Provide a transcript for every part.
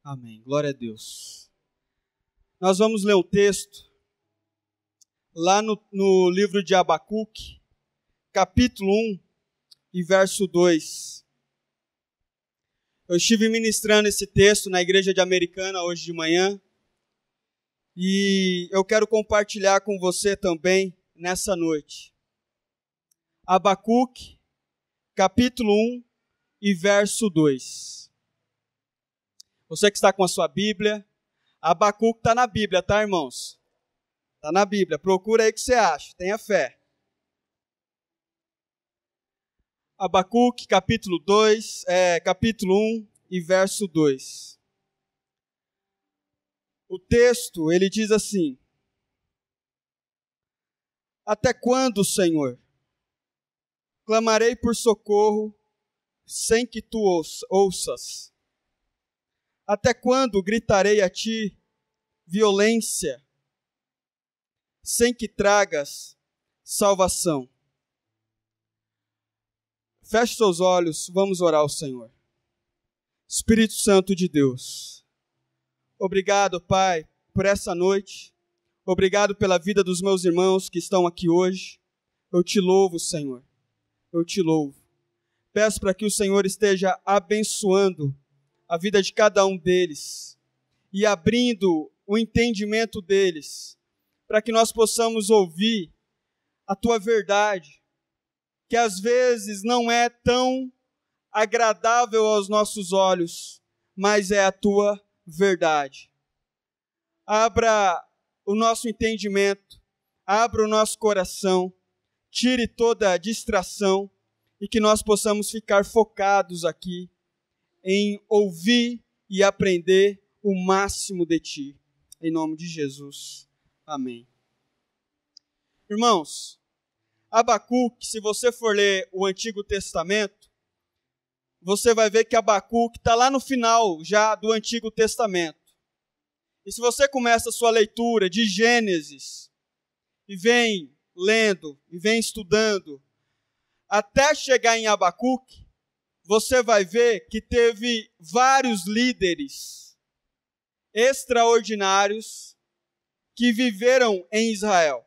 Amém. Glória a Deus. Nós vamos ler um texto lá no livro de Abacuque, capítulo 1 e verso 2. Eu estive ministrando esse texto na igreja de Americana hoje de manhã e eu quero compartilhar com você também nessa noite. Abacuque, capítulo 1 e verso 2. Você que está com a sua Bíblia, Abacuque está na Bíblia, tá, irmãos? Está na Bíblia, procura aí o que você acha, tenha fé. Abacuque, capítulo 1 e verso 2. O texto, ele diz assim: Até quando, Senhor, clamarei por socorro sem que tu ouças? Até quando gritarei a ti violência sem que tragas salvação? Feche seus olhos, vamos orar ao Senhor. Espírito Santo de Deus, obrigado, Pai, por essa noite. Obrigado pela vida dos meus irmãos que estão aqui hoje. Eu te louvo, Senhor. Eu te louvo. Peço para que o Senhor esteja abençoando a vida de cada um deles e abrindo o entendimento deles, para que nós possamos ouvir a Tua verdade, que às vezes não é tão agradável aos nossos olhos, mas é a Tua verdade. Abra o nosso entendimento, abra o nosso coração, tire toda a distração e que nós possamos ficar focados aqui em ouvir e aprender o máximo de Ti. Em nome de Jesus. Amém. Irmãos, Abacuque, se você for ler o Antigo Testamento, você vai ver que Abacuque está lá no final já do Antigo Testamento. E se você começa a sua leitura de Gênesis, e vem lendo, e vem estudando, até chegar em Abacuque, você vai ver que teve vários líderes extraordinários que viveram em Israel.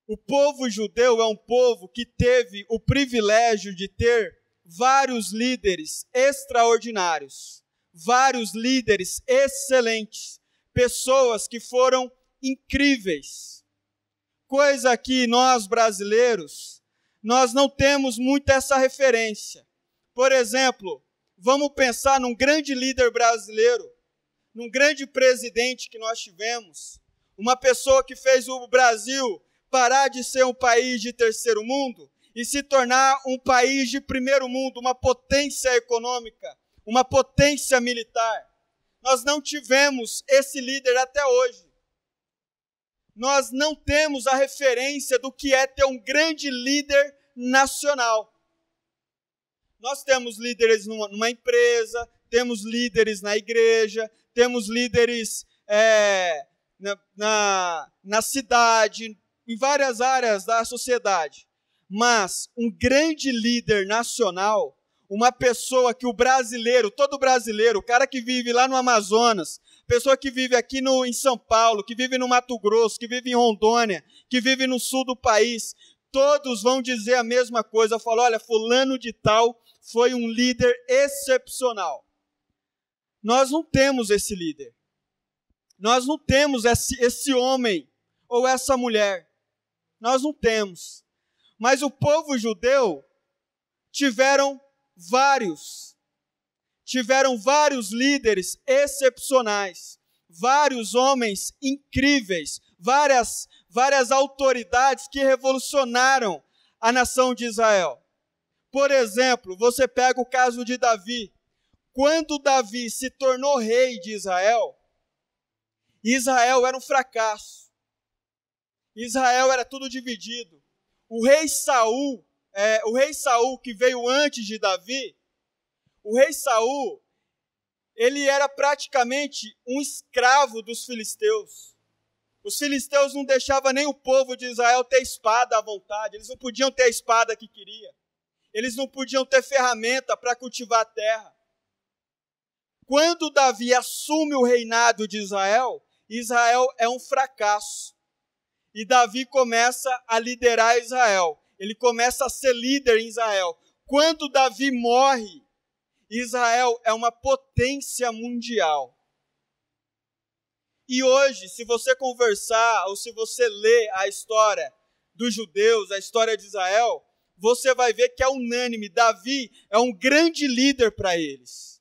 O povo judeu é um povo que teve o privilégio de ter vários líderes extraordinários, vários líderes excelentes, pessoas que foram incríveis. Coisa que nós brasileiros, nós não temos muito essa referência. Por exemplo, vamos pensar num grande líder brasileiro, num grande presidente que nós tivemos, uma pessoa que fez o Brasil parar de ser um país de terceiro mundo e se tornar um país de primeiro mundo, uma potência econômica, uma potência militar. Nós não tivemos esse líder até hoje. Nós não temos a referência do que é ter um grande líder nacional. Nós temos líderes numa empresa, temos líderes na igreja, temos líderes na cidade, em várias áreas da sociedade. Mas um grande líder nacional, uma pessoa que o brasileiro, todo brasileiro, o cara que vive lá no Amazonas, pessoa que vive aqui em São Paulo, que vive no Mato Grosso, que vive em Rondônia, que vive no sul do país, todos vão dizer a mesma coisa. Falam, olha, fulano de tal foi um líder excepcional. Nós não temos esse líder. Nós não temos esse homem ou essa mulher. Nós não temos. Mas o povo judeu tiveram vários líderes excepcionais, vários homens incríveis, várias autoridades que revolucionaram a nação de Israel. Por exemplo, você pega o caso de Davi. Quando Davi se tornou rei de Israel, Israel era um fracasso. Israel era tudo dividido. O rei Saul que veio antes de Davi, o rei Saul, ele era praticamente um escravo dos filisteus. Os filisteus não deixavam nem o povo de Israel ter espada à vontade. Eles não podiam ter a espada que queria. Eles não podiam ter ferramenta para cultivar a terra. quando Davi assume o reinado de Israel, Israel é um fracasso. E Davi começa a liderar Israel. Ele começa a ser líder em Israel. Quando Davi morre, Israel é uma potência mundial. E hoje, se você conversar ou se você ler a história dos judeus, a história de Israel, você vai ver que é unânime. Davi é um grande líder para eles.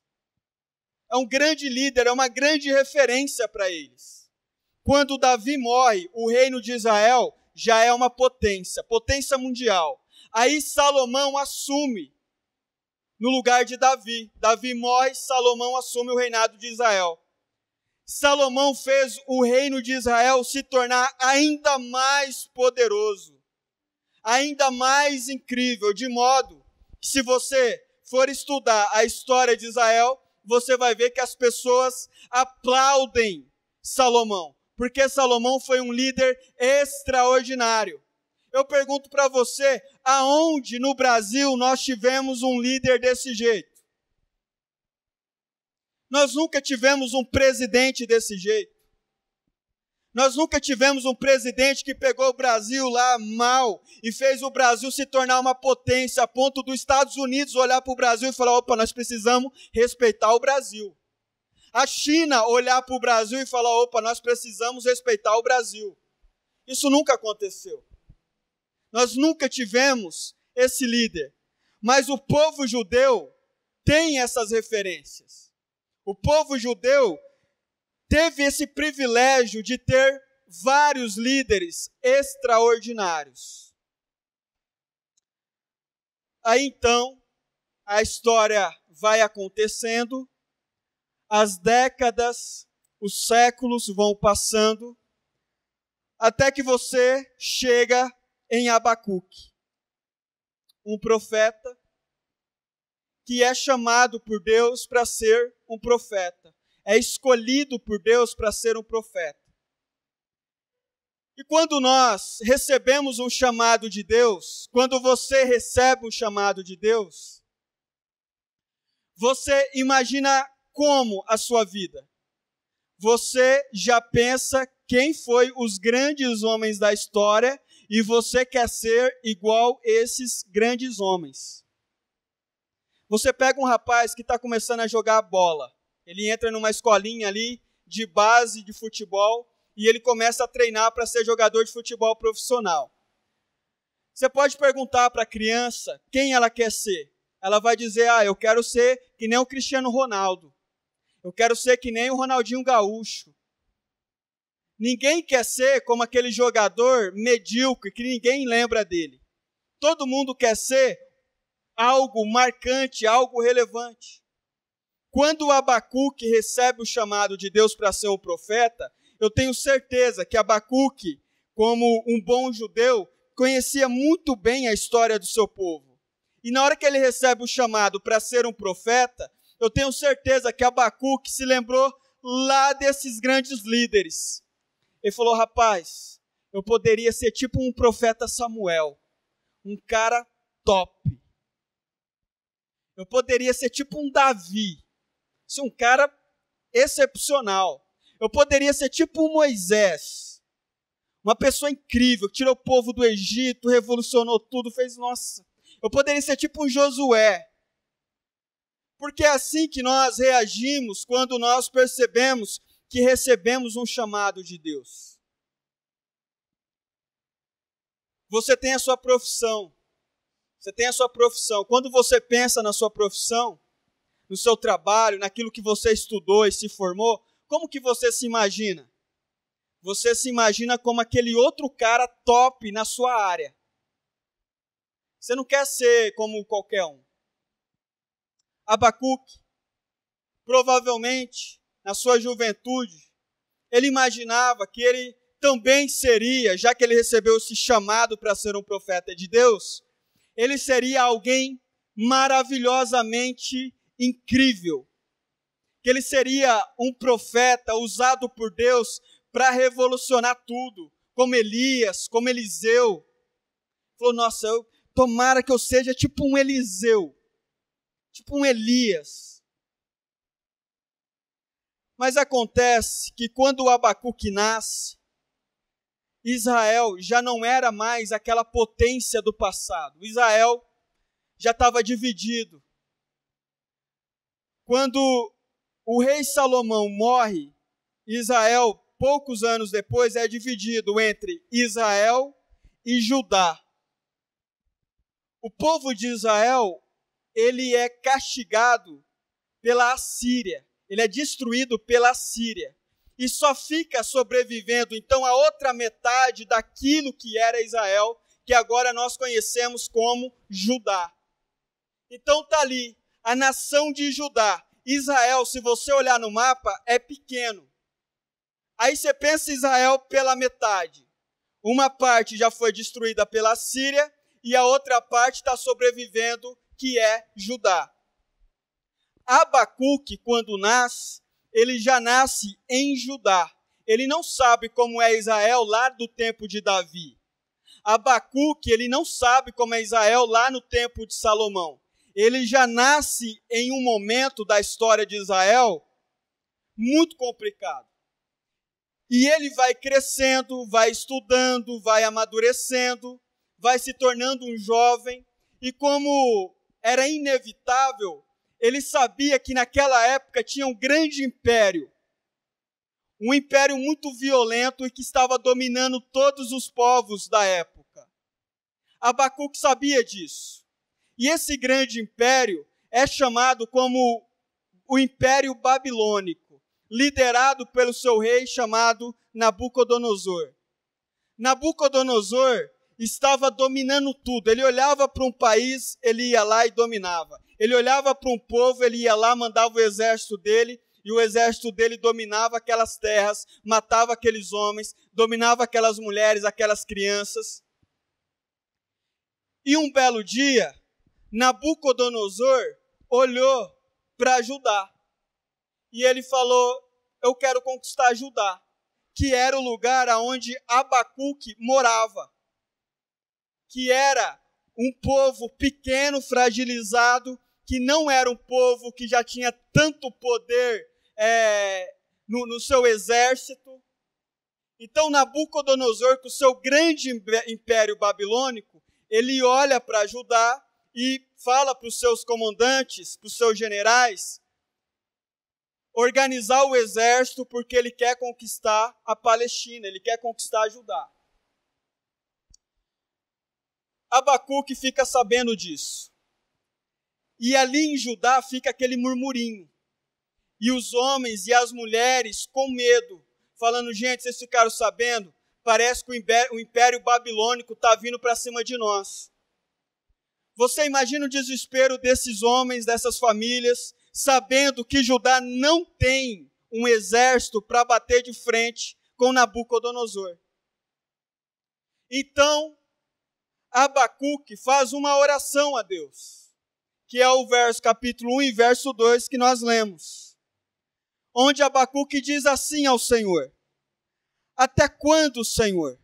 É um grande líder, é uma grande referência para eles. Quando Davi morre, o reino de Israel já é uma potência mundial. Aí Salomão assume no lugar de Davi. Davi morre, Salomão assume o reinado de Israel. Salomão fez o reino de Israel se tornar ainda mais poderoso, ainda mais incrível, de modo que se você for estudar a história de Israel, você vai ver que as pessoas aplaudem Salomão, porque Salomão foi um líder extraordinário. Eu pergunto para você, aonde no Brasil nós tivemos um líder desse jeito? Nós nunca tivemos um presidente desse jeito. Nós nunca tivemos um presidente que pegou o Brasil lá mal e fez o Brasil se tornar uma potência a ponto dos Estados Unidos olhar para o Brasil e falar, opa, nós precisamos respeitar o Brasil. A China olhar para o Brasil e falar, opa, nós precisamos respeitar o Brasil. Isso nunca aconteceu. Nós nunca tivemos esse líder. Mas o povo judeu tem essas referências. O povo judeu teve esse privilégio de ter vários líderes extraordinários. Aí então, a história vai acontecendo, as décadas, os séculos vão passando, até que você chega em Abacuque, um profeta que é chamado por Deus para ser um profeta. É escolhido por Deus para ser um profeta. E quando nós recebemos um chamado de Deus, quando você recebe um chamado de Deus, você imagina como a sua vida? Você já pensa quem foi os grandes homens da história e você quer ser igual esses grandes homens. Você pega um rapaz que está começando a jogar bola. Ele entra numa escolinha ali de base de futebol e ele começa a treinar para ser jogador de futebol profissional. Você pode perguntar para a criança quem ela quer ser. Ela vai dizer, eu quero ser que nem o Cristiano Ronaldo. Eu quero ser que nem o Ronaldinho Gaúcho. Ninguém quer ser como aquele jogador medíocre que ninguém lembra dele. Todo mundo quer ser algo marcante, algo relevante. Quando Abacuque recebe o chamado de Deus para ser um profeta, eu tenho certeza que Abacuque, como um bom judeu, conhecia muito bem a história do seu povo. E na hora que ele recebe o chamado para ser um profeta, eu tenho certeza que Abacuque se lembrou lá desses grandes líderes. Ele falou, rapaz, eu poderia ser tipo um profeta Samuel, um cara top. Eu poderia ser tipo um Davi, ser um cara excepcional. Eu poderia ser tipo um Moisés, uma pessoa incrível, que tirou o povo do Egito, revolucionou tudo, fez, nossa. Eu poderia ser tipo um Josué. Porque é assim que nós reagimos quando nós percebemos que recebemos um chamado de Deus. Você tem a sua profissão. Você tem a sua profissão. Quando você pensa na sua profissão, no seu trabalho, naquilo que você estudou e se formou, como que você se imagina? Você se imagina como aquele outro cara top na sua área. Você não quer ser como qualquer um. Abacuque, provavelmente, na sua juventude, ele imaginava que ele também seria, já que ele recebeu esse chamado para ser um profeta de Deus, ele seria alguém maravilhosamente incrível. Que ele seria um profeta usado por Deus para revolucionar tudo, como Elias, como Eliseu. Falou, nossa, tomara que eu seja tipo um Eliseu, tipo um Elias. Mas acontece que quando o Abacuque nasce, Israel já não era mais aquela potência do passado. Israel já estava dividido. Quando o rei Salomão morre, Israel, poucos anos depois, é dividido entre Israel e Judá. O povo de Israel, ele é castigado pela Assíria. Ele é destruído pela Assíria. E só fica sobrevivendo, então, a outra metade daquilo que era Israel, que agora nós conhecemos como Judá. Então está ali, a nação de Judá. Israel, se você olhar no mapa, é pequeno. Aí você pensa Israel pela metade. Uma parte já foi destruída pela Síria e a outra parte está sobrevivendo, que é Judá. Abacuque, quando nasce, ele já nasce em Judá. Ele não sabe como é Israel lá do tempo de Davi. Abacuque, ele não sabe como é Israel lá no tempo de Salomão. Ele já nasce em um momento da história de Israel muito complicado. E ele vai crescendo, vai estudando, vai amadurecendo, vai se tornando um jovem. E como era inevitável, ele sabia que naquela época tinha um grande império. Um império muito violento e que estava dominando todos os povos da época. Abacuque sabia disso. E esse grande império é chamado como o Império Babilônico, liderado pelo seu rei chamado Nabucodonosor. Nabucodonosor estava dominando tudo. Ele olhava para um país, ele ia lá e dominava. Ele olhava para um povo, ele ia lá, mandava o exército dele, e o exército dele dominava aquelas terras, matava aqueles homens, dominava aquelas mulheres, aquelas crianças. E um belo dia, Nabucodonosor olhou para Judá. E ele falou, eu quero conquistar Judá, que era o lugar onde Abacuque morava. Que era um povo pequeno, fragilizado, que não era um povo que já tinha tanto poder no seu exército. Então Nabucodonosor, com o seu grande império babilônico, ele olha para Judá e fala para os seus comandantes, para os seus generais, organizar o exército porque ele quer conquistar a Palestina, ele quer conquistar Judá. Abacuque fica sabendo disso. E ali em Judá fica aquele murmurinho. E os homens e as mulheres com medo, falando, gente, vocês ficaram sabendo? Parece que o Império Babilônico está vindo para cima de nós. Você imagina o desespero desses homens, dessas famílias, sabendo que Judá não tem um exército para bater de frente com Nabucodonosor. Então, Abacuque faz uma oração a Deus, que é o capítulo 1 e verso 2 que nós lemos, onde Abacuque diz assim ao Senhor, até quando, Senhor,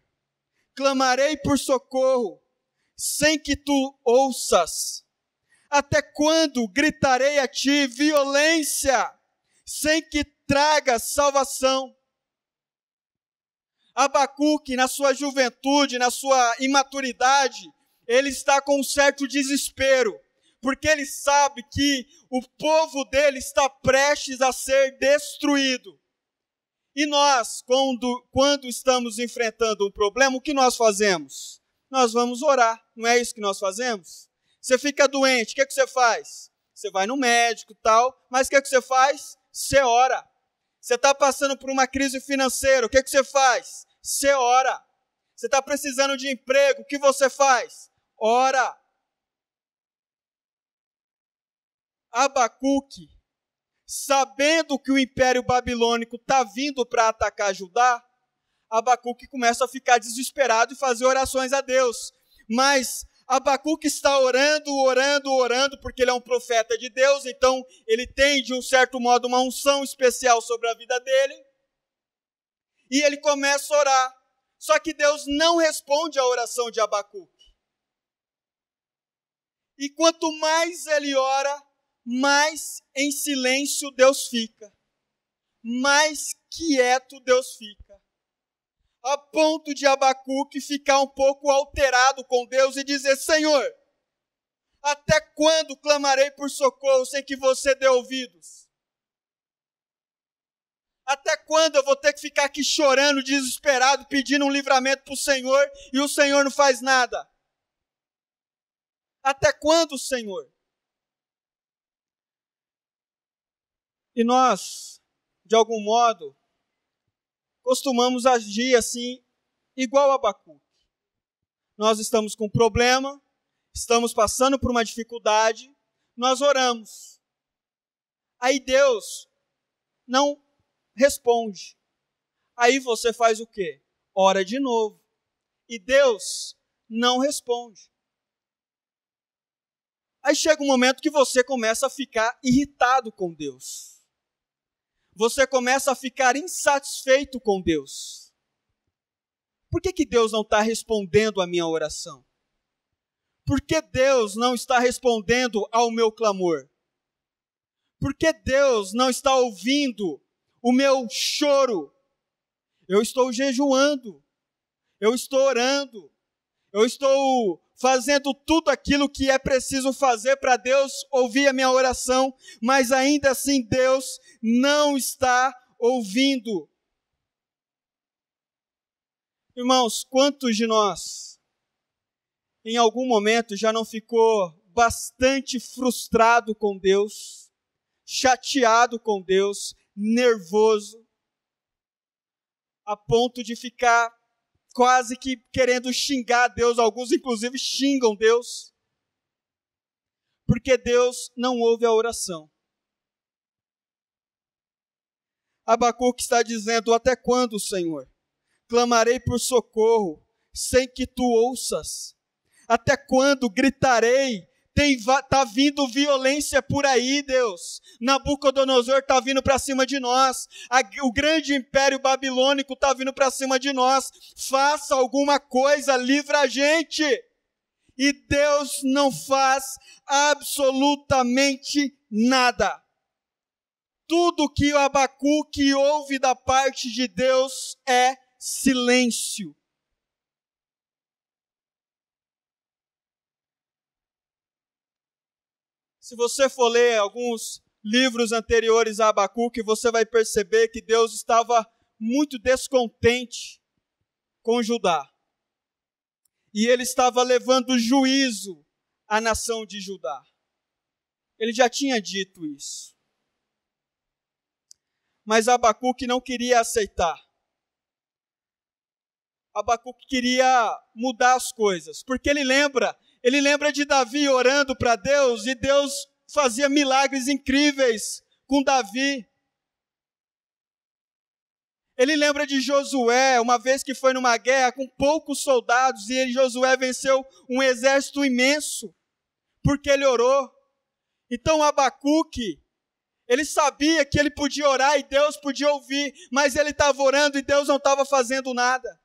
clamarei por socorro, sem que tu ouças? Até quando gritarei a ti violência, sem que tragas salvação? Abacuque, na sua juventude, na sua imaturidade, ele está com um certo desespero, porque ele sabe que o povo dele está prestes a ser destruído. E nós, quando estamos enfrentando um problema, o que nós fazemos? Nós vamos orar, não é isso que nós fazemos? Você fica doente, o que você faz? Você vai no médico e tal, mas o que você faz? Você ora. Você está passando por uma crise financeira, o que você faz? Você ora. Você está precisando de emprego, o que você faz? Ora. Abacuque, sabendo que o Império Babilônico está vindo para atacar Judá, Abacuque começa a ficar desesperado e fazer orações a Deus. Mas Abacuque está orando, porque ele é um profeta de Deus, então ele tem, de um certo modo, uma unção especial sobre a vida dele. E ele começa a orar. Só que Deus não responde à oração de Abacuque. E quanto mais ele ora, mais em silêncio Deus fica. mais quieto Deus fica. A ponto de Abacuque ficar um pouco alterado com Deus e dizer: Senhor, até quando clamarei por socorro sem que você dê ouvidos? Até quando eu vou ter que ficar aqui chorando, desesperado, pedindo um livramento para o Senhor e o Senhor não faz nada? Até quando, Senhor? E nós, de algum modo, costumamos agir assim, igual a Abacuque. Nós estamos com um problema, estamos passando por uma dificuldade, nós oramos. Aí Deus não responde. Aí você faz o quê? Ora de novo. E Deus não responde. Aí chega um momento que você começa a ficar irritado com Deus. Você começa a ficar insatisfeito com Deus. Por que Deus não está respondendo à minha oração? Por que Deus não está respondendo ao meu clamor? Por que Deus não está ouvindo o meu choro? Eu estou jejuando, eu estou orando, eu estou fazendo tudo aquilo que é preciso fazer para Deus ouvir a minha oração, mas ainda assim Deus não está ouvindo. Irmãos, quantos de nós, em algum momento, já não ficou bastante frustrado com Deus, chateado com Deus, nervoso, a ponto de ficar quase que querendo xingar Deus? Alguns inclusive xingam Deus, porque Deus não ouve a oração. Abacuque está dizendo: até quando, Senhor? Clamarei por socorro, sem que tu ouças. Até quando gritarei? Está vindo violência por aí, Deus. Nabucodonosor está vindo para cima de nós. O grande império babilônico está vindo para cima de nós. Faça alguma coisa, livra a gente. E Deus não faz absolutamente nada. Tudo que o Abacuque ouve da parte de Deus é silêncio. Se você for ler alguns livros anteriores a Abacuque, você vai perceber que Deus estava muito descontente com Judá. E ele estava levando juízo à nação de Judá. Ele já tinha dito isso. Mas Abacuque não queria aceitar. Abacuque queria mudar as coisas, porque ele lembra de Davi orando para Deus, e Deus fazia milagres incríveis com Davi. Ele lembra de Josué, uma vez que foi numa guerra com poucos soldados, e Josué venceu um exército imenso, porque ele orou. Então Abacuque, ele sabia que ele podia orar e Deus podia ouvir, mas ele estava orando e Deus não estava fazendo nada.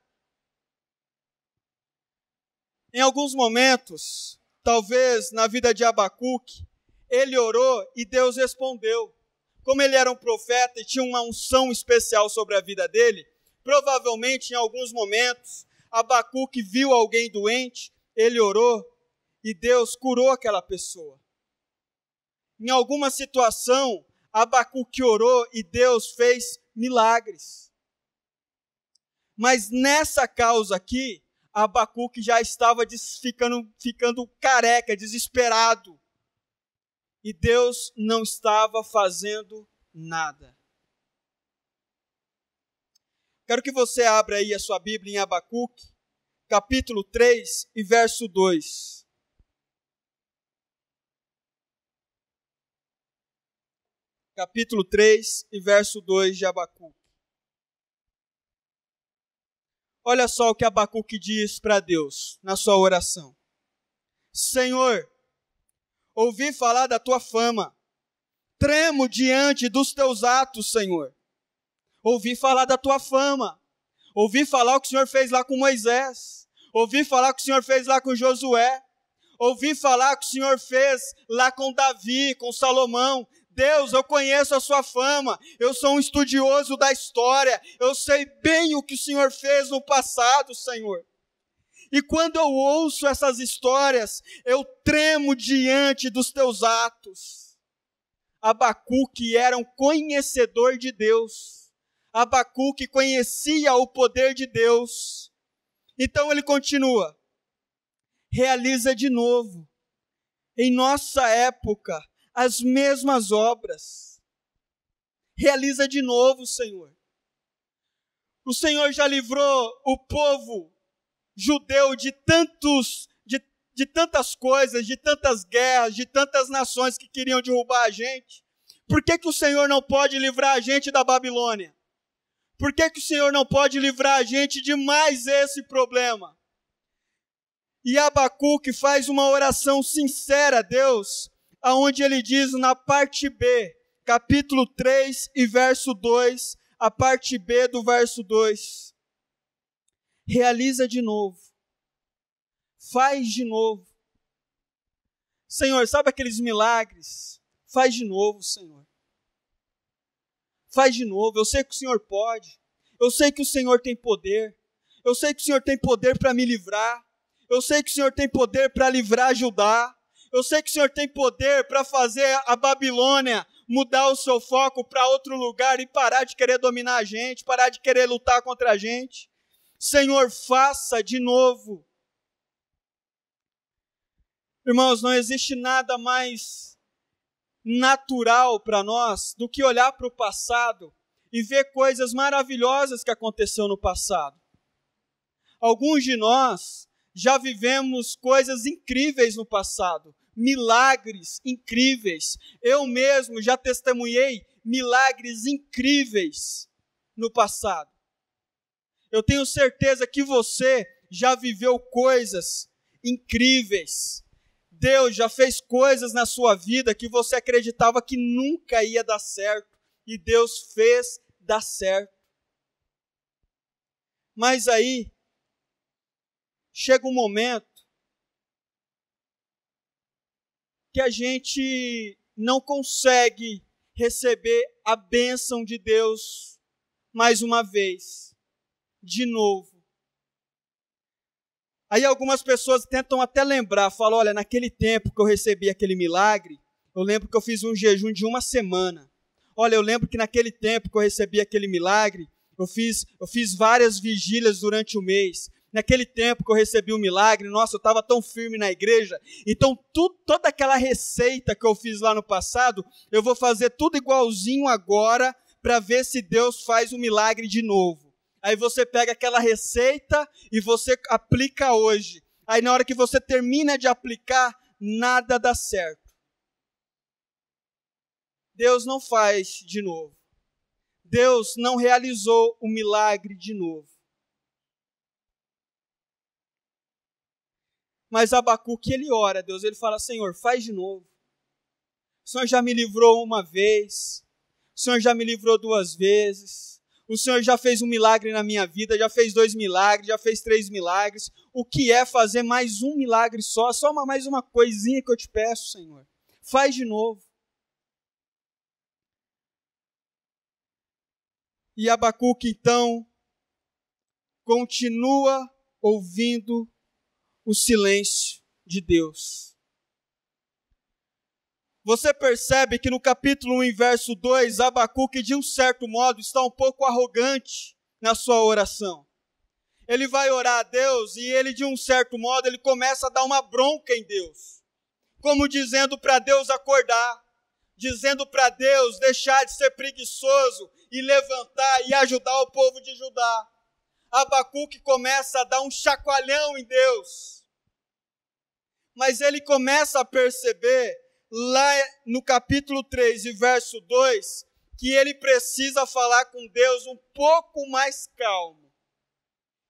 Em alguns momentos, talvez na vida de Abacuque, ele orou e Deus respondeu. Como ele era um profeta e tinha uma unção especial sobre a vida dele, provavelmente em alguns momentos, Abacuque viu alguém doente, ele orou e Deus curou aquela pessoa. Em alguma situação, Abacuque orou e Deus fez milagres. Mas nessa causa aqui, Abacuque já estava ficando careca, desesperado. E Deus não estava fazendo nada. Quero que você abra aí a sua Bíblia em Abacuque, capítulo 3 e verso 2. Capítulo 3 e verso 2 de Abacuque. Olha só o que Abacuque diz para Deus na sua oração. Senhor, ouvi falar da tua fama, tremo diante dos teus atos, Senhor. Ouvi falar da tua fama, ouvi falar o que o Senhor fez lá com Moisés, ouvi falar o que o Senhor fez lá com Josué, ouvi falar o que o Senhor fez lá com Davi, com Salomão. Deus, eu conheço a sua fama, eu sou um estudioso da história, eu sei bem o que o Senhor fez no passado, Senhor. E quando eu ouço essas histórias, eu tremo diante dos teus atos. Abacuque era um conhecedor de Deus. Abacuque conhecia o poder de Deus. Então ele continua. Realiza de novo, em nossa época, as mesmas obras. Realiza de novo, Senhor. O Senhor já livrou o povo judeu de tantas coisas, de tantas guerras, de tantas nações que queriam derrubar a gente. Por que o Senhor não pode livrar a gente da Babilônia? Por que o Senhor não pode livrar a gente de mais esse problema? E Abacuque faz uma oração sincera a Deus, aonde ele diz na parte B, capítulo 3 e verso 2, a parte B do verso 2. Realiza de novo. Faz de novo. Senhor, sabe aqueles milagres? Faz de novo, Senhor. Faz de novo. Eu sei que o Senhor pode. Eu sei que o Senhor tem poder. Eu sei que o Senhor tem poder para me livrar. Eu sei que o Senhor tem poder para livrar Judá. Eu sei que o Senhor tem poder para fazer a Babilônia mudar o seu foco para outro lugar e parar de querer dominar a gente, parar de querer lutar contra a gente. Senhor, faça de novo. Irmãos, não existe nada mais natural para nós do que olhar para o passado e ver coisas maravilhosas que aconteceu no passado. Alguns de nós já vivemos coisas incríveis no passado, milagres incríveis. Eu mesmo já testemunhei milagres incríveis no passado. Eu tenho certeza que você já viveu coisas incríveis. Deus já fez coisas na sua vida que você acreditava que nunca ia dar certo. E Deus fez dar certo. Mas aí, chega um momento que a gente não consegue receber a bênção de Deus mais uma vez. De novo. Aí algumas pessoas tentam até lembrar, falam, olha, naquele tempo que eu recebi aquele milagre, eu lembro que eu fiz um jejum de 1 semana. Olha, eu lembro que naquele tempo que eu recebi aquele milagre, eu fiz várias vigílias durante o mês. Naquele tempo que eu recebi o milagre, nossa, eu estava tão firme na igreja. Então, toda aquela receita que eu fiz lá no passado, eu vou fazer tudo igualzinho agora, para ver se Deus faz o milagre de novo. Aí você pega aquela receita e você aplica hoje. Aí na hora que você termina de aplicar, nada dá certo. Deus não faz de novo. Deus não realizou o milagre de novo. Mas Abacuque, ele ora a Deus, ele fala, Senhor, faz de novo. O Senhor já me livrou uma vez, o Senhor já me livrou 2 vezes, o Senhor já fez um milagre na minha vida, já fez 2 milagres, já fez 3 milagres. O que é fazer mais um milagre só mais uma coisinha que eu te peço, Senhor. Faz de novo. E Abacuque, então, continua ouvindo o silêncio de Deus. Você percebe que no capítulo 1, verso 2, Abacuque, de um certo modo, está um pouco arrogante na sua oração. Ele vai orar a Deus e ele, de um certo modo, ele começa a dar uma bronca em Deus. Como dizendo para Deus acordar, dizendo para Deus deixar de ser preguiçoso e levantar e ajudar o povo de Judá. Abacuque começa a dar um chacoalhão em Deus. Mas ele começa a perceber, lá no capítulo 3 e verso 2, que ele precisa falar com Deus um pouco mais calmo.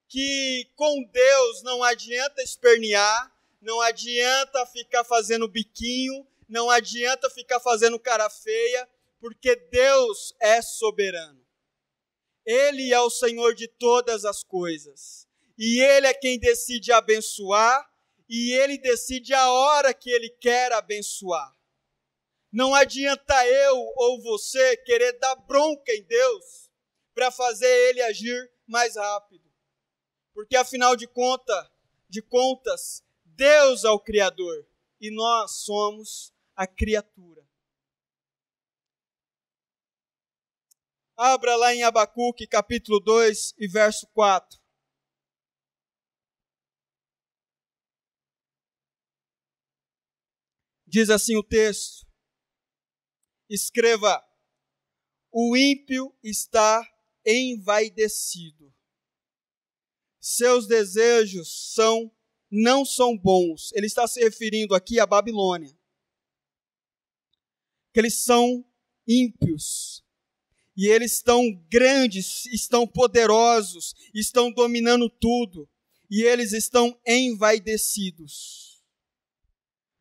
Que com Deus não adianta espernear, não adianta ficar fazendo biquinho, não adianta ficar fazendo cara feia, porque Deus é soberano. Ele é o Senhor de todas as coisas. E Ele é quem decide abençoar, e Ele decide a hora que Ele quer abençoar. Não adianta eu ou você querer dar bronca em Deus para fazer Ele agir mais rápido. Porque afinal de contas, Deus é o Criador e nós somos a criatura. Abra lá em Abacuque, capítulo 2 e verso 4. Diz assim o texto: escreva, o ímpio está envaidecido. Seus desejos não são bons. Ele está se referindo aqui à Babilônia. Que eles são ímpios. E eles estão grandes, estão poderosos, estão dominando tudo. E eles estão envaidecidos.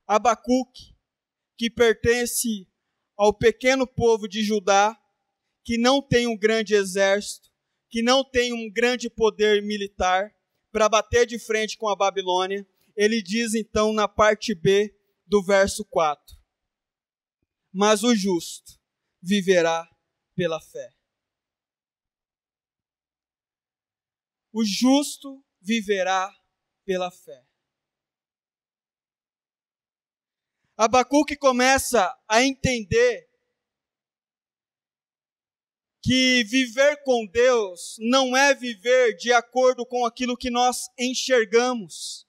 Abacuque, que pertence ao pequeno povo de Judá, que não tem um grande exército, que não tem um grande poder militar para bater de frente com a Babilônia, ele diz então na parte B do verso 4: mas o justo viverá pela fé. O justo viverá pela fé. Abacuque começa a entender que viver com Deus não é viver de acordo com aquilo que nós enxergamos.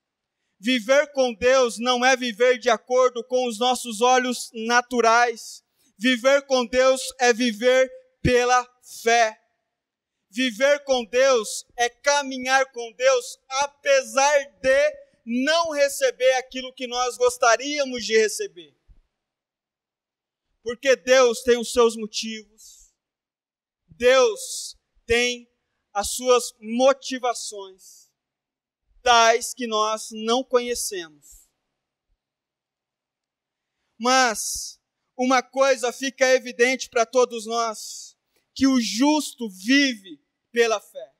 Viver com Deus não é viver de acordo com os nossos olhos naturais. Viver com Deus é viver pela fé. Viver com Deus é caminhar com Deus apesar de não receber aquilo que nós gostaríamos de receber. Porque Deus tem os seus motivos. Deus tem as suas motivações, tais que nós não conhecemos. Mas uma coisa fica evidente para todos nós, que o justo vive pela fé.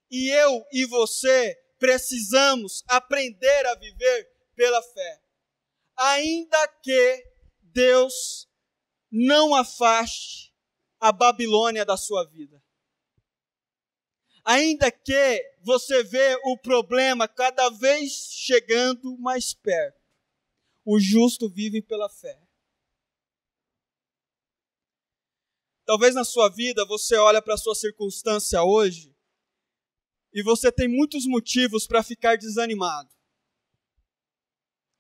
E eu e você precisamos aprender a viver pela fé. Ainda que Deus não afaste a Babilônia da sua vida. Ainda que você vê o problema cada vez chegando mais perto, o justo vive pela fé. Talvez na sua vida você olha para a sua circunstância hoje e você tem muitos motivos para ficar desanimado.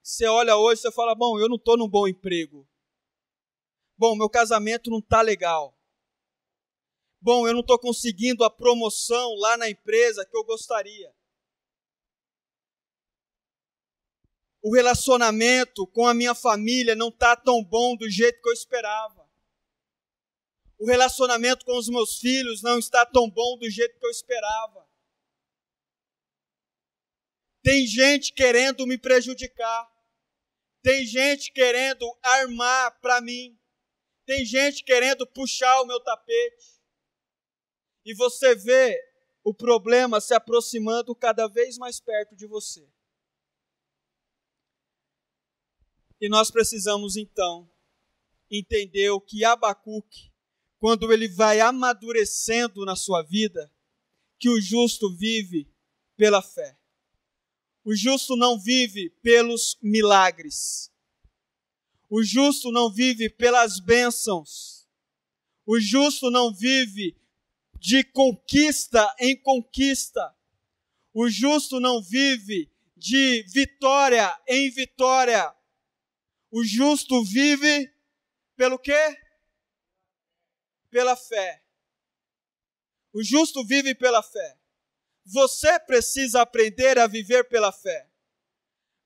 Você olha hoje e você fala, bom, eu não estou num bom emprego. Bom, meu casamento não está legal. Bom, eu não estou conseguindo a promoção lá na empresa que eu gostaria. O relacionamento com a minha família não está tão bom do jeito que eu esperava. O relacionamento com os meus filhos não está tão bom do jeito que eu esperava. Tem gente querendo me prejudicar. Tem gente querendo armar para mim. Tem gente querendo puxar o meu tapete. E você vê o problema se aproximando cada vez mais perto de você. E nós precisamos, então, entender o que Abacuque, quando ele vai amadurecendo na sua vida, que o justo vive pela fé. O justo não vive pelos milagres. O justo não vive pelas bênçãos. O justo não vive de conquista em conquista. O justo não vive de vitória em vitória. O justo vive pelo quê? Pela fé. O justo vive pela fé. Você precisa aprender a viver pela fé.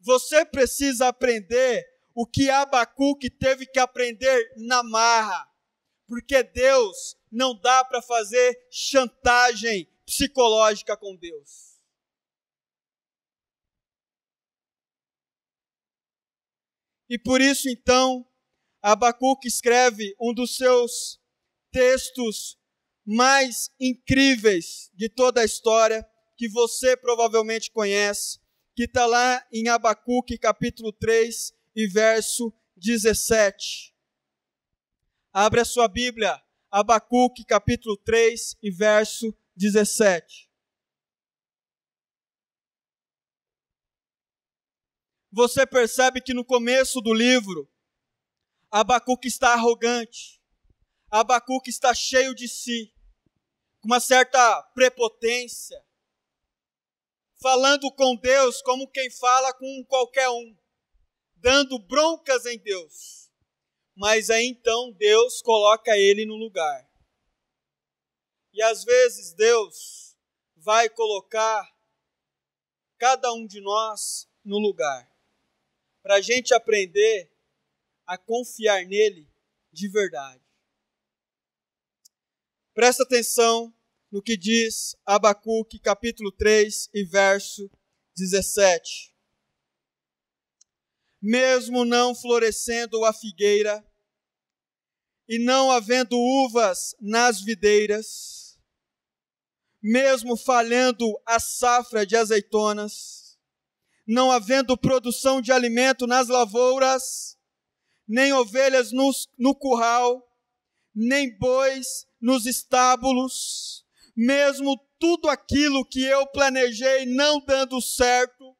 Você precisa aprender o que Abacuque teve que aprender na marra. Porque Deus não dá para fazer chantagem psicológica com Deus. E por isso, então, Abacuque escreve um dos seus textos mais incríveis de toda a história, que você provavelmente conhece, que está lá em Abacuque, capítulo 3 e verso 17. Abre a sua Bíblia, Abacuque, capítulo 3 e verso 17. Você percebe que no começo do livro, Abacuque está arrogante, Abacuque está cheio de si, com uma certa prepotência, falando com Deus como quem fala com qualquer um, dando broncas em Deus. Mas aí então Deus coloca ele no lugar. E às vezes Deus vai colocar cada um de nós no lugar, para a gente aprender a confiar nele de verdade. Presta atenção no que diz Abacuque, capítulo 3 e verso 17. Mesmo não florescendo a figueira, e não havendo uvas nas videiras, mesmo falhando a safra de azeitonas, não havendo produção de alimento nas lavouras, nem ovelhas no curral, nem bois nos estábulos, mesmo tudo aquilo que eu planejei não dando certo,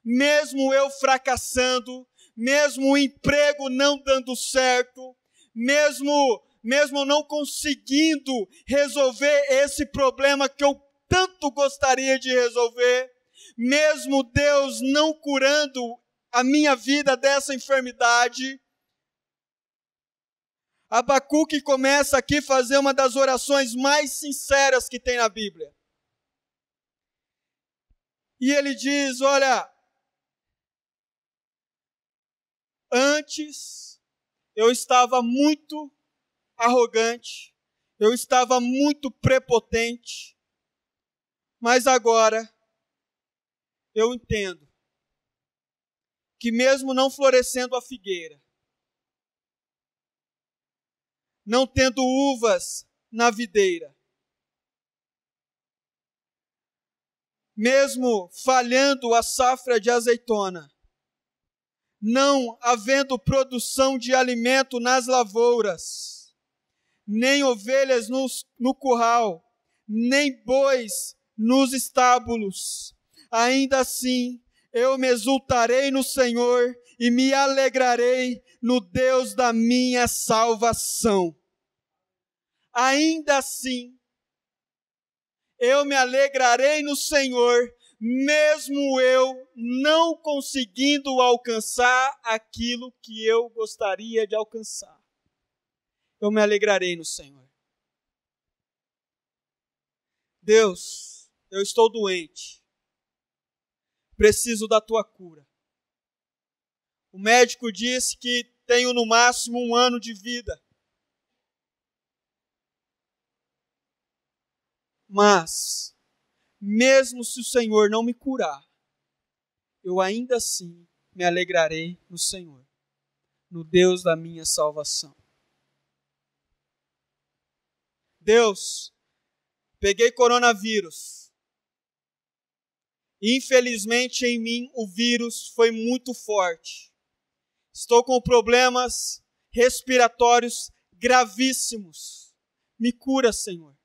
mesmo eu fracassando, mesmo o emprego não dando certo, mesmo não conseguindo resolver esse problema que eu tanto gostaria de resolver, mesmo Deus não curando a minha vida dessa enfermidade, Abacuque começa aqui a fazer uma das orações mais sinceras que tem na Bíblia. E ele diz, olha, antes eu estava muito arrogante, eu estava muito prepotente, mas agora eu entendo que mesmo não florescendo a figueira, não tendo uvas na videira, mesmo falhando a safra de azeitona, não havendo produção de alimento nas lavouras, nem ovelhas no curral, nem bois nos estábulos, ainda assim eu me exultarei no Senhor e me alegrarei no Deus da minha salvação. Ainda assim, eu me alegrarei no Senhor, mesmo eu não conseguindo alcançar aquilo que eu gostaria de alcançar. Eu me alegrarei no Senhor. Deus, eu estou doente. Preciso da tua cura. O médico disse que tenho no máximo 1 ano de vida. Mas, mesmo se o Senhor não me curar, eu ainda assim me alegrarei no Senhor, no Deus da minha salvação. Deus, peguei coronavírus. Infelizmente em mim o vírus foi muito forte. Estou com problemas respiratórios gravíssimos. Me cura, Senhor.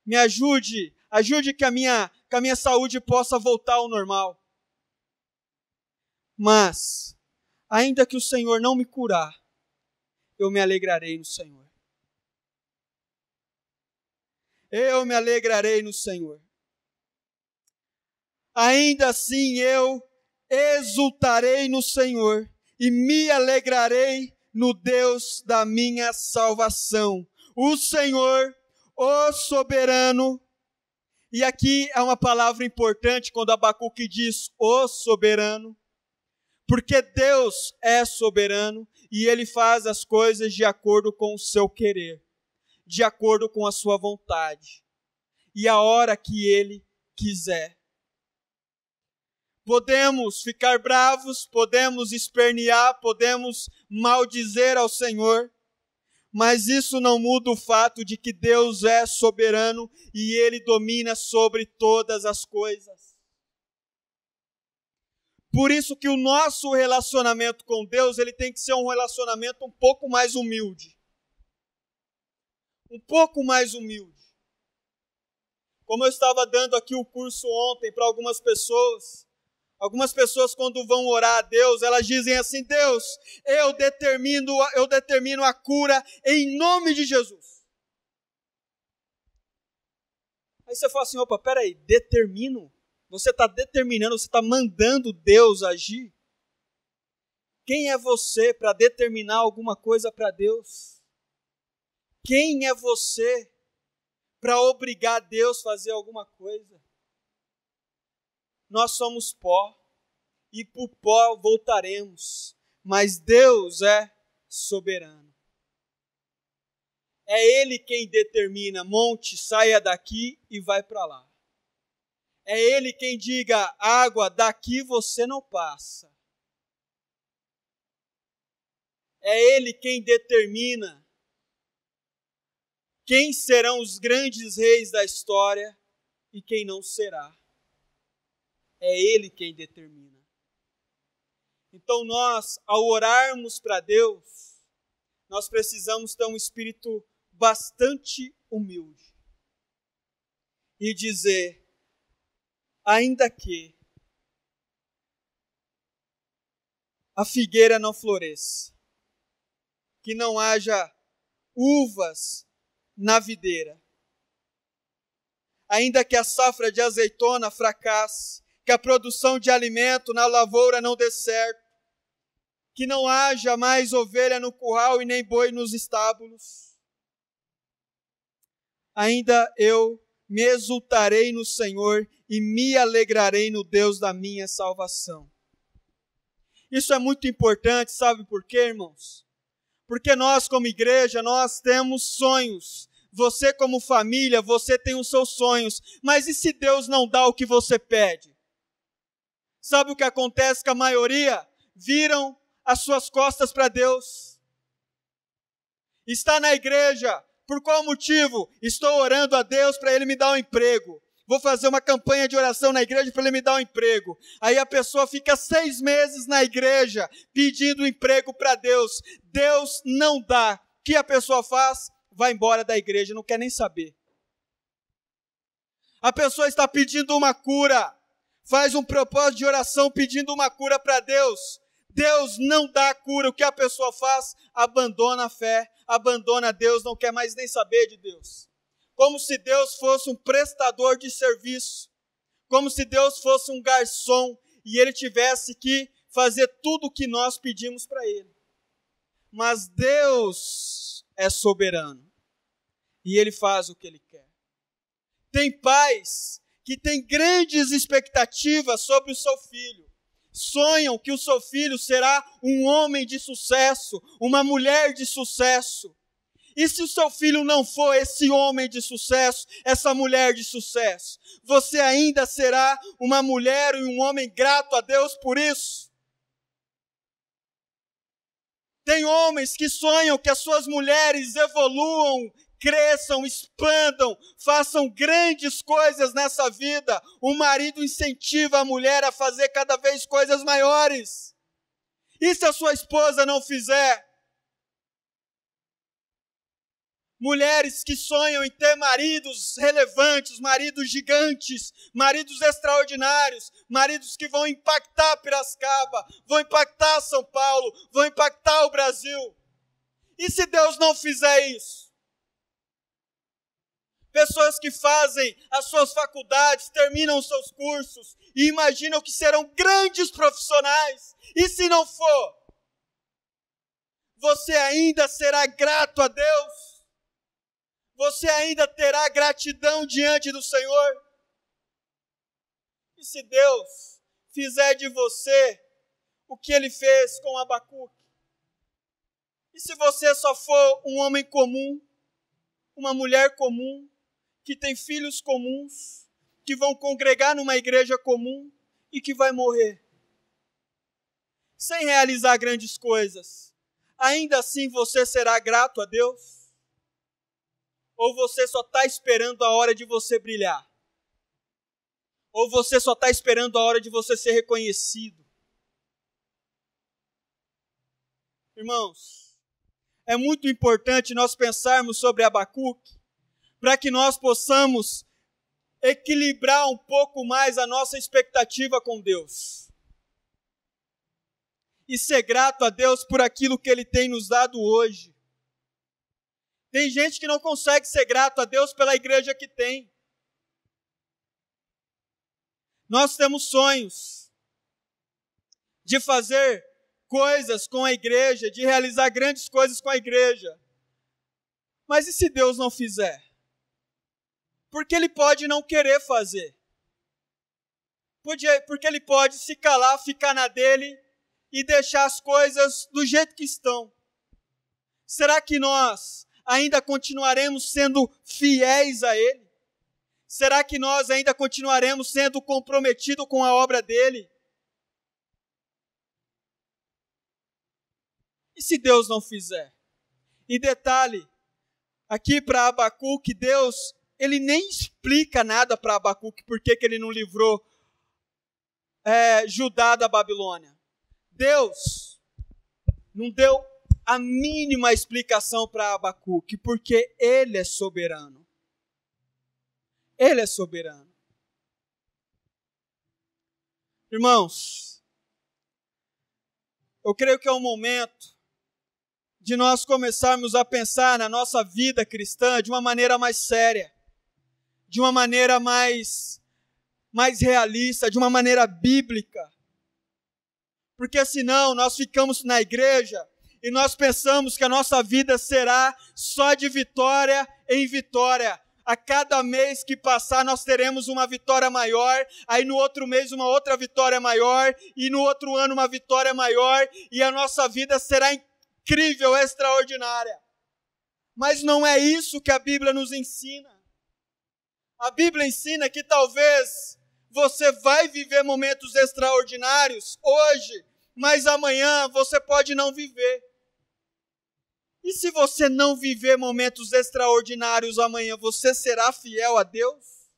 Me ajude que a minha saúde possa voltar ao normal. Mas, ainda que o Senhor não me curar, eu me alegrarei no Senhor. Eu me alegrarei no Senhor. Ainda assim eu exultarei no Senhor e me alegrarei no Deus da minha salvação. O Senhor, o soberano, e aqui é uma palavra importante quando Abacuque diz o soberano, porque Deus é soberano e Ele faz as coisas de acordo com o seu querer, de acordo com a sua vontade, e a hora que Ele quiser. Podemos ficar bravos, podemos espernear, podemos maldizer ao Senhor, mas isso não muda o fato de que Deus é soberano e Ele domina sobre todas as coisas. Por isso que o nosso relacionamento com Deus, ele tem que ser um relacionamento um pouco mais humilde. Um pouco mais humilde. Como eu estava dando aqui o curso ontem para algumas pessoas quando vão orar a Deus, elas dizem assim: Deus, eu determino a cura em nome de Jesus. Aí você fala assim: opa, peraí, determino? Você está determinando, você está mandando Deus agir? Quem é você para determinar alguma coisa para Deus? Quem é você para obrigar Deus a fazer alguma coisa? Nós somos pó, e para o pó voltaremos, mas Deus é soberano. É Ele quem determina: monte, saia daqui e vai para lá. É Ele quem diga: água, daqui você não passa. É Ele quem determina quem serão os grandes reis da história e quem não será. É Ele quem determina. Então nós, ao orarmos para Deus, nós precisamos ter um espírito bastante humilde. E dizer: ainda que a figueira não floresça, que não haja uvas na videira, ainda que a safra de azeitona fracasse, que a produção de alimento na lavoura não dê certo, que não haja mais ovelha no curral e nem boi nos estábulos, ainda eu me exultarei no Senhor e me alegrarei no Deus da minha salvação. Isso é muito importante, sabe por quê, irmãos? Porque nós, como igreja, nós temos sonhos. Você, como família, você tem os seus sonhos. Mas e se Deus não dá o que você pede? Sabe o que acontece com a maioria? Viram as suas costas para Deus. Está na igreja. Por qual motivo? Estou orando a Deus para Ele me dar um emprego. Vou fazer uma campanha de oração na igreja para Ele me dar um emprego. Aí a pessoa fica 6 meses na igreja pedindo emprego para Deus. Deus não dá. O que a pessoa faz? Vai embora da igreja, não quer nem saber. A pessoa está pedindo uma cura. Faz um propósito de oração pedindo uma cura para Deus. Deus não dá a cura. O que a pessoa faz? Abandona a fé, abandona Deus, não quer mais nem saber de Deus. Como se Deus fosse um prestador de serviço. Como se Deus fosse um garçom e Ele tivesse que fazer tudo o que nós pedimos para Ele. Mas Deus é soberano e Ele faz o que Ele quer. Tem pais que têm grandes expectativas sobre o seu filho. Sonham que o seu filho será um homem de sucesso, uma mulher de sucesso. E se o seu filho não for esse homem de sucesso, essa mulher de sucesso, você ainda será uma mulher e um homem grato a Deus por isso? Tem homens que sonham que as suas mulheres evoluam, cresçam, expandam, façam grandes coisas nessa vida. O marido incentiva a mulher a fazer cada vez coisas maiores. E se a sua esposa não fizer? Mulheres que sonham em ter maridos relevantes, maridos gigantes, maridos extraordinários, maridos que vão impactar Piracicaba, vão impactar São Paulo, vão impactar o Brasil. E se Deus não fizer isso? Pessoas que fazem as suas faculdades, terminam os seus cursos e imaginam que serão grandes profissionais. E se não for? Você ainda será grato a Deus? Você ainda terá gratidão diante do Senhor? E se Deus fizer de você o que Ele fez com Abacuque? E se você só for um homem comum, uma mulher comum, que tem filhos comuns, que vão congregar numa igreja comum e que vai morrer? Sem realizar grandes coisas, ainda assim você será grato a Deus? Ou você só está esperando a hora de você brilhar? Ou você só está esperando a hora de você ser reconhecido? Irmãos, é muito importante nós pensarmos sobre Abacuque, para que nós possamos equilibrar um pouco mais a nossa expectativa com Deus. E ser grato a Deus por aquilo que Ele tem nos dado hoje. Tem gente que não consegue ser grato a Deus pela igreja que tem. Nós temos sonhos de fazer coisas com a igreja, de realizar grandes coisas com a igreja. Mas e se Deus não fizer? Porque Ele pode não querer fazer. Porque Ele pode se calar, ficar na dele e deixar as coisas do jeito que estão. Será que nós ainda continuaremos sendo fiéis a Ele? Será que nós ainda continuaremos sendo comprometidos com a obra dEle? E se Deus não fizer? E detalhe, aqui para Abacuque, Deus, Ele nem explica nada para Abacuque, por que Ele não livrou Judá da Babilônia. Deus não deu a mínima explicação para Abacuque, porque Ele é soberano. Ele é soberano. Irmãos, eu creio que é um momento de nós começarmos a pensar na nossa vida cristã de uma maneira mais séria, de uma maneira mais realista, de uma maneira bíblica. Porque senão nós ficamos na igreja e nós pensamos que a nossa vida será só de vitória em vitória. A cada mês que passar nós teremos uma vitória maior, aí no outro mês uma outra vitória maior, e no outro ano uma vitória maior, e a nossa vida será incrível, extraordinária. Mas não é isso que a Bíblia nos ensina. A Bíblia ensina que talvez você vai viver momentos extraordinários hoje, mas amanhã você pode não viver. E se você não viver momentos extraordinários amanhã, você será fiel a Deus?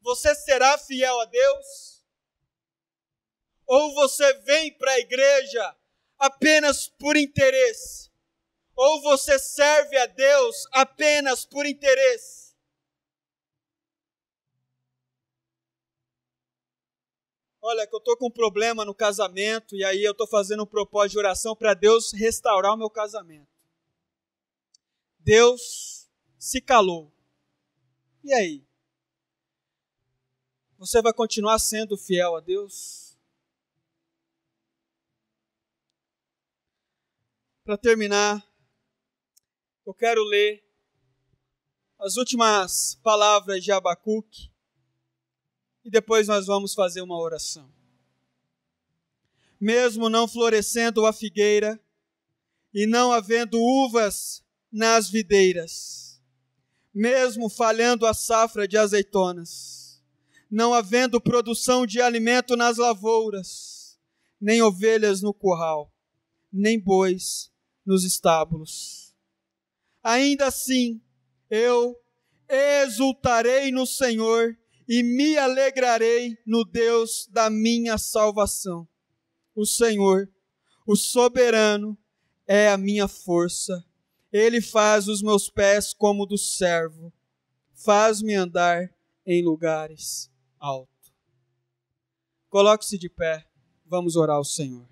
Você será fiel a Deus? Ou você vem para a igreja apenas por interesse? Ou você serve a Deus apenas por interesse? Olha, que eu estou com um problema no casamento e aí eu estou fazendo um propósito de oração para Deus restaurar o meu casamento. Deus se calou. E aí? Você vai continuar sendo fiel a Deus? Para terminar, eu quero ler as últimas palavras de Abacuque. E depois nós vamos fazer uma oração. Mesmo não florescendo a figueira, e não havendo uvas nas videiras, mesmo falhando a safra de azeitonas, não havendo produção de alimento nas lavouras, nem ovelhas no curral, nem bois nos estábulos. Ainda assim, eu exultarei no Senhor, e me alegrarei no Deus da minha salvação. O Senhor, o soberano, é a minha força. Ele faz os meus pés como do servo. Faz-me andar em lugares altos. Coloque-se de pé. Vamos orar ao Senhor.